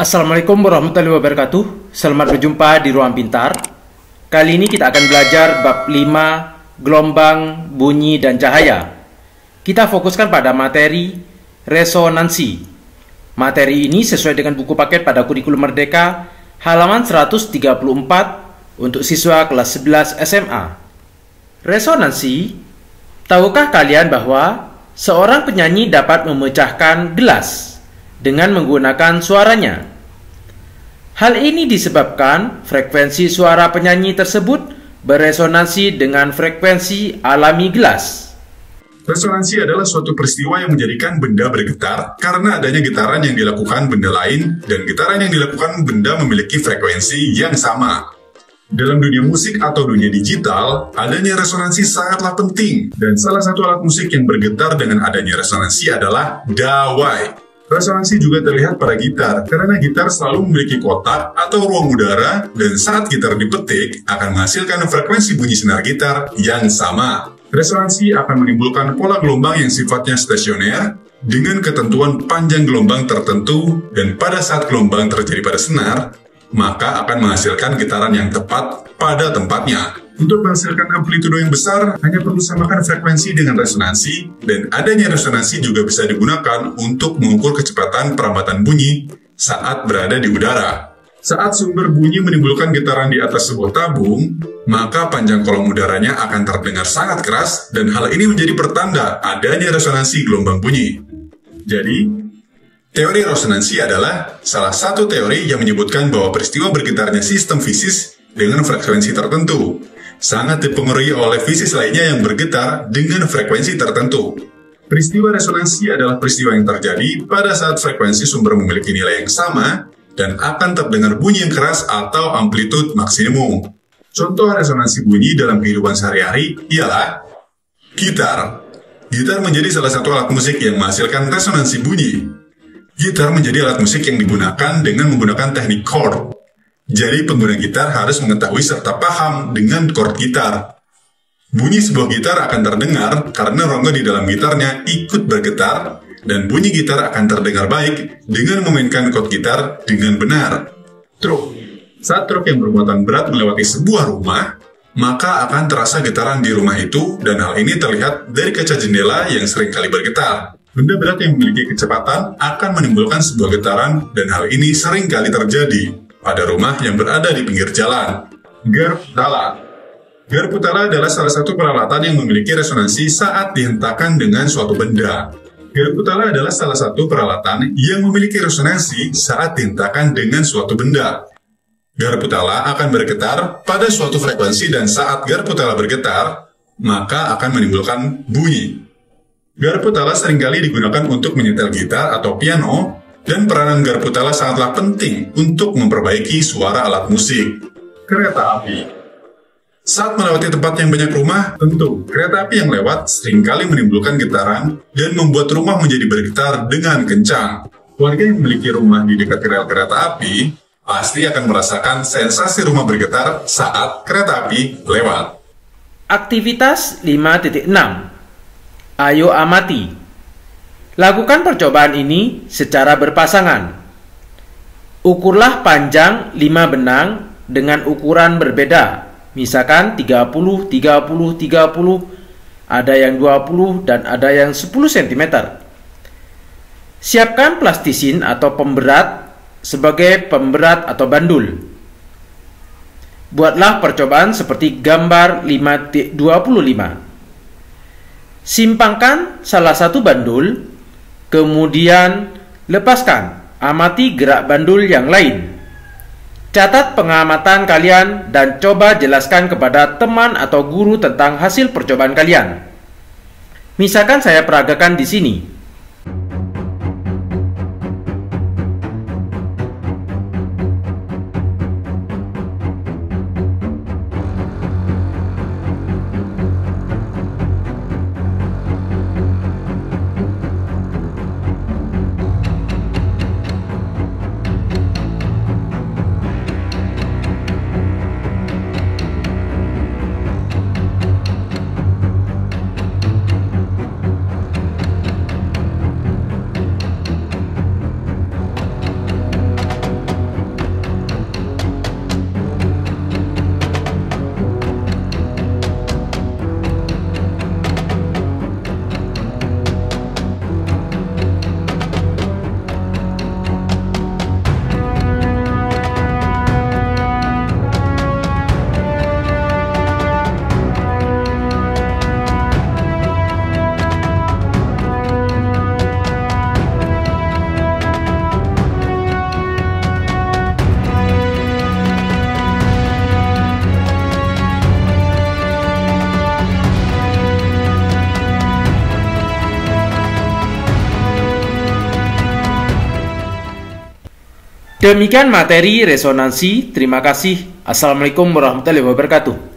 Assalamualaikum warahmatullahi wabarakatuh. Selamat berjumpa di Ruang Pintar. Kali ini kita akan belajar bab 5, gelombang, bunyi, dan cahaya. Kita fokuskan pada materi resonansi. Materi ini sesuai dengan buku paket pada kurikulum Merdeka, halaman 134 untuk siswa kelas 11 SMA. Resonansi, tahukah kalian bahwa seorang penyanyi dapat memecahkan gelas dengan menggunakan suaranya? Hal ini disebabkan frekuensi suara penyanyi tersebut beresonansi dengan frekuensi alami gelas. Resonansi adalah suatu peristiwa yang menjadikan benda bergetar karena adanya getaran yang dilakukan benda lain, dan getaran yang dilakukan benda memiliki frekuensi yang sama. Dalam dunia musik atau dunia digital, adanya resonansi sangatlah penting, dan salah satu alat musik yang bergetar dengan adanya resonansi adalah dawai. Resonansi juga terlihat pada gitar, karena gitar selalu memiliki kotak atau ruang udara, dan saat gitar dipetik akan menghasilkan frekuensi bunyi senar gitar yang sama. Resonansi akan menimbulkan pola gelombang yang sifatnya stasioner, dengan ketentuan panjang gelombang tertentu, dan pada saat gelombang terjadi pada senar, maka akan menghasilkan getaran yang tepat pada tempatnya. Untuk menghasilkan amplitudo yang besar, hanya perlu samakan frekuensi dengan resonansi, dan adanya resonansi juga bisa digunakan untuk mengukur kecepatan perambatan bunyi saat berada di udara. Saat sumber bunyi menimbulkan getaran di atas sebuah tabung, maka panjang kolom udaranya akan terdengar sangat keras, dan hal ini menjadi pertanda adanya resonansi gelombang bunyi. Jadi, teori resonansi adalah salah satu teori yang menyebutkan bahwa peristiwa bergetarnya sistem fisis dengan frekuensi tertentu sangat dipengaruhi oleh fisis lainnya yang bergetar dengan frekuensi tertentu. Peristiwa resonansi adalah peristiwa yang terjadi pada saat frekuensi sumber memiliki nilai yang sama dan akan terdengar bunyi yang keras atau amplitude maksimum. Contoh resonansi bunyi dalam kehidupan sehari-hari ialah gitar. Gitar menjadi salah satu alat musik yang menghasilkan resonansi bunyi. Gitar menjadi alat musik yang digunakan dengan menggunakan teknik chord. Jadi pengguna gitar harus mengetahui serta paham dengan chord gitar. Bunyi sebuah gitar akan terdengar karena rongga di dalam gitarnya ikut bergetar, dan bunyi gitar akan terdengar baik dengan memainkan chord gitar dengan benar. Truk. Saat truk yang bermuatan berat melewati sebuah rumah, maka akan terasa getaran di rumah itu, dan hal ini terlihat dari kaca jendela yang sering kali bergetar. Benda berat yang memiliki kecepatan akan menimbulkan sebuah getaran, dan hal ini sering kali terjadi pada rumah yang berada di pinggir jalan. Garputala. Garputala adalah salah satu peralatan yang memiliki resonansi saat dihentakkan dengan suatu benda. Garputala adalah salah satu peralatan yang memiliki resonansi saat dihentakkan dengan suatu benda. Garputala akan bergetar pada suatu frekuensi, dan saat garputala bergetar, maka akan menimbulkan bunyi. Garputala seringkali digunakan untuk menyetel gitar atau piano, dan peranan garputala sangatlah penting untuk memperbaiki suara alat musik. Kereta api. Saat melewati tempat yang banyak rumah, tentu kereta api yang lewat seringkali menimbulkan getaran dan membuat rumah menjadi bergetar dengan kencang. Warga yang memiliki rumah di dekat rel kereta api pasti akan merasakan sensasi rumah bergetar saat kereta api lewat. Aktivitas 5.6. Ayo amati. Lakukan percobaan ini secara berpasangan. Ukurlah panjang 5 benang dengan ukuran berbeda. Misalkan 30, 30, 30, ada yang 20 dan ada yang 10 cm. Siapkan plastisin atau pemberat sebagai pemberat atau bandul. Buatlah percobaan seperti gambar 5.25. Simpangkan salah satu bandul, kemudian lepaskan. Amati gerak bandul yang lain. Catat pengamatan kalian dan coba jelaskan kepada teman atau guru tentang hasil percobaan kalian. Misalkan saya peragakan di sini. Demikian materi resonansi. Terima kasih. Assalamualaikum warahmatullahi wabarakatuh.